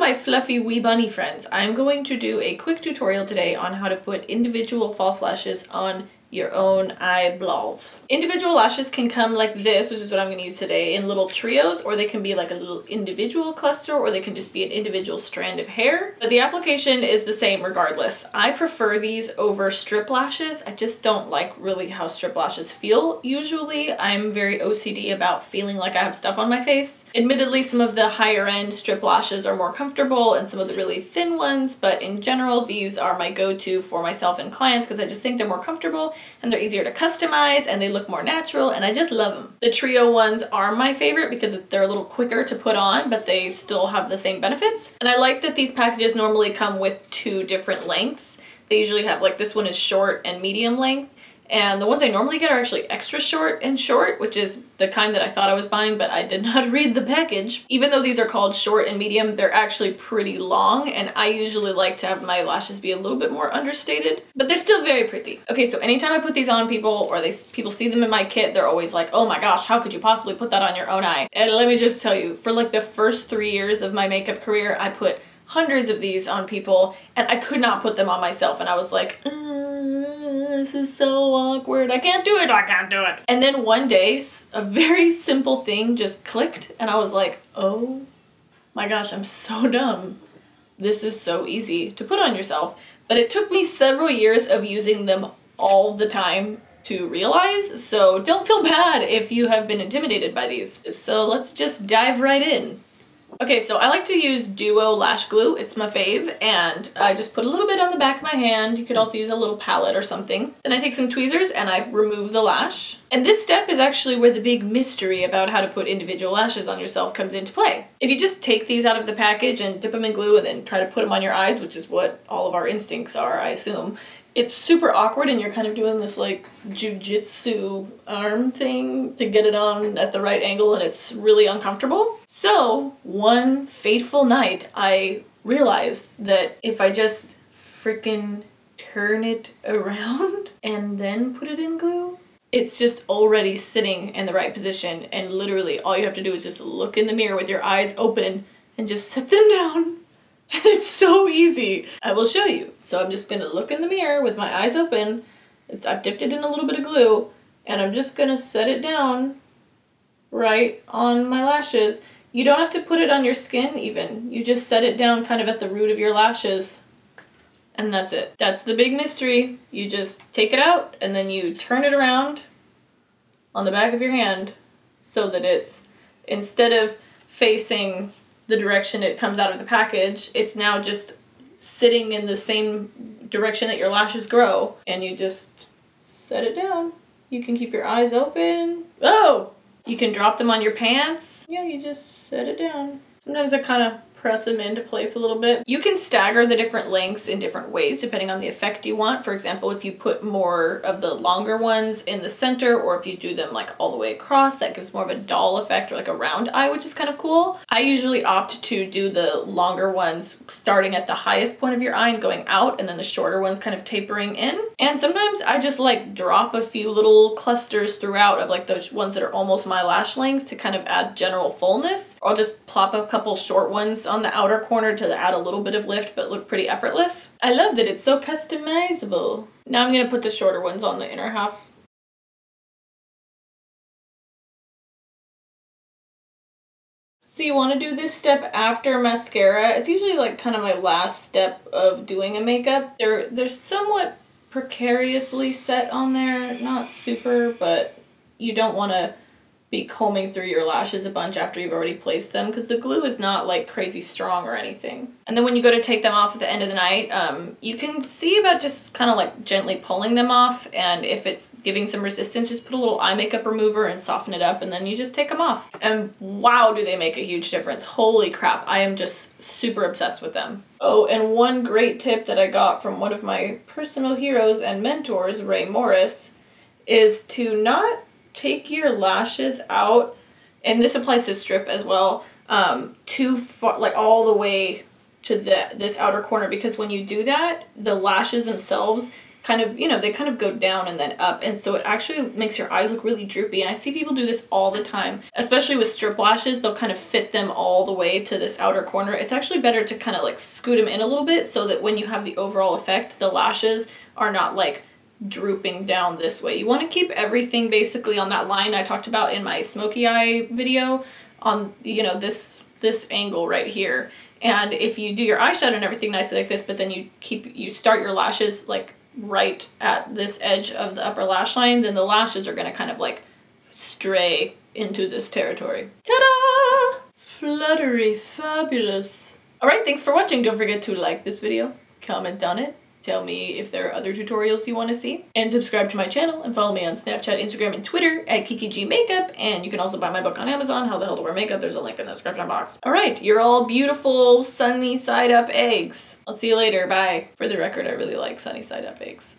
my fluffy wee bunny friends. I'm going to do a quick tutorial today on how to put individual false lashes on your own eyebrows. Individual lashes can come like this, which is what I'm going to use today, in little trios, or they can be like a little individual cluster, or they can just be an individual strand of hair. But the application is the same regardless. I prefer these over strip lashes. I just don't like really how strip lashes feel usually. I'm very OCD about feeling like I have stuff on my face. Admittedly, some of the higher end strip lashes are more comfortable and some of the really thin ones, but in general, these are my go-to for myself and clients because I just think they're more comfortable and they're easier to customize and they look more natural and I just love them. The trio ones are my favorite because they're a little quicker to put on, but they still have the same benefits. And I like that these packages normally come with 2 different lengths. They usually have, like, this one is short and medium length. And the ones I normally get are actually extra short and short, which is the kind that I thought I was buying, but I did not read the package. Even though these are called short and medium, they're actually pretty long, and I usually like to have my lashes be a little bit more understated, but they're still very pretty. Okay, so anytime I put these on people, or people see them in my kit, they're always like, oh my gosh, how could you possibly put that on your own eye? And let me just tell you, for like the first 3 years of my makeup career, I put hundreds of these on people, and I could not put them on myself, and I was like, this is so awkward. I can't do it. I can't do it. And then one day, a very simple thing just clicked and I was like, oh my gosh, I'm so dumb. This is so easy to put on yourself. But it took me several years of using them all the time to realize, so don't feel bad if you have been intimidated by these. So let's just dive right in. Okay, so I like to use Duo Lash Glue. It's my fave, and I just put a little bit on the back of my hand. You could also use a little palette or something. Then I take some tweezers and I remove the lash. And this step is actually where the big mystery about how to put individual lashes on yourself comes into play. If you just take these out of the package and dip them in glue and then try to put them on your eyes, which is what all of our instincts are, I assume, it's super awkward and you're kind of doing this like jujitsu arm thing to get it on at the right angle and it's really uncomfortable. So one fateful night I realized that if I just freaking turn it around and then put it in glue, it's just already sitting in the right position, and literally all you have to do is just look in the mirror with your eyes open and just set them down. And it's so easy. I will show you. So I'm just gonna look in the mirror with my eyes open. I've dipped it in a little bit of glue and I'm just gonna set it down right on my lashes. You don't have to put it on your skin even. You just set it down kind of at the root of your lashes and that's it. That's the big mystery. You just take it out and then you turn it around on the back of your hand so that it's, instead of facing the direction it comes out of the package, it's now just sitting in the same direction that your lashes grow, and you just set it down. You can keep your eyes open. Oh! You can drop them on your pants. Yeah, you just set it down. Sometimes I kind of press them into place a little bit. You can stagger the different lengths in different ways depending on the effect you want. For example, if you put more of the longer ones in the center, or if you do them like all the way across, that gives more of a doll effect or like a round eye, which is kind of cool. I usually opt to do the longer ones starting at the highest point of your eye and going out, and then the shorter ones kind of tapering in. And sometimes I just like drop a few little clusters throughout of like those ones that are almost my lash length to kind of add general fullness. Or I'll just plop a couple short ones on the outer corner to add a little bit of lift but look pretty effortless. I love that it's so customizable. Now I'm gonna put the shorter ones on the inner half. So you want to do this step after mascara. It's usually like kind of my last step of doing a makeup. They're somewhat precariously set on there, not super, but you don't want to be combing through your lashes a bunch after you've already placed them because the glue is not like crazy strong or anything. And then when you go to take them off at the end of the night, you can see about just kind of like gently pulling them off, and if it's giving some resistance, just put a little eye makeup remover and soften it up, and then you just take them off. And wow, do they make a huge difference. Holy crap, I am just super obsessed with them. Oh, and one great tip that I got from one of my personal heroes and mentors, Ray Morris, is to not take your lashes out, and this applies to strip as well, too far, like all the way to this outer corner, because when you do that, the lashes themselves kind of, you know, they kind of go down and then up, and so it actually makes your eyes look really droopy. And I see people do this all the time, especially with strip lashes. They'll kind of fit them all the way to this outer corner. It's actually better to kind of like scoot them in a little bit so that when you have the overall effect, the lashes are not like drooping down this way. You want to keep everything basically on that line I talked about in my smoky eye video, on, you know, this angle right here. And if you do your eyeshadow and everything nicely like this, but then you start your lashes like right at this edge of the upper lash line, then the lashes are going to kind of like stray into this territory. Ta-da! Fluttery fabulous. All right, thanks for watching. Don't forget to like this video, comment on it, tell me if there are other tutorials you want to see, and subscribe to my channel and follow me on Snapchat, Instagram, and Twitter at Kiki G Makeup. And you can also buy my book on Amazon, How the Hell to Wear Makeup. There's a link in the description box. All right, you're all beautiful sunny side up eggs. I'll see you later. Bye. For the record, I really like sunny side up eggs.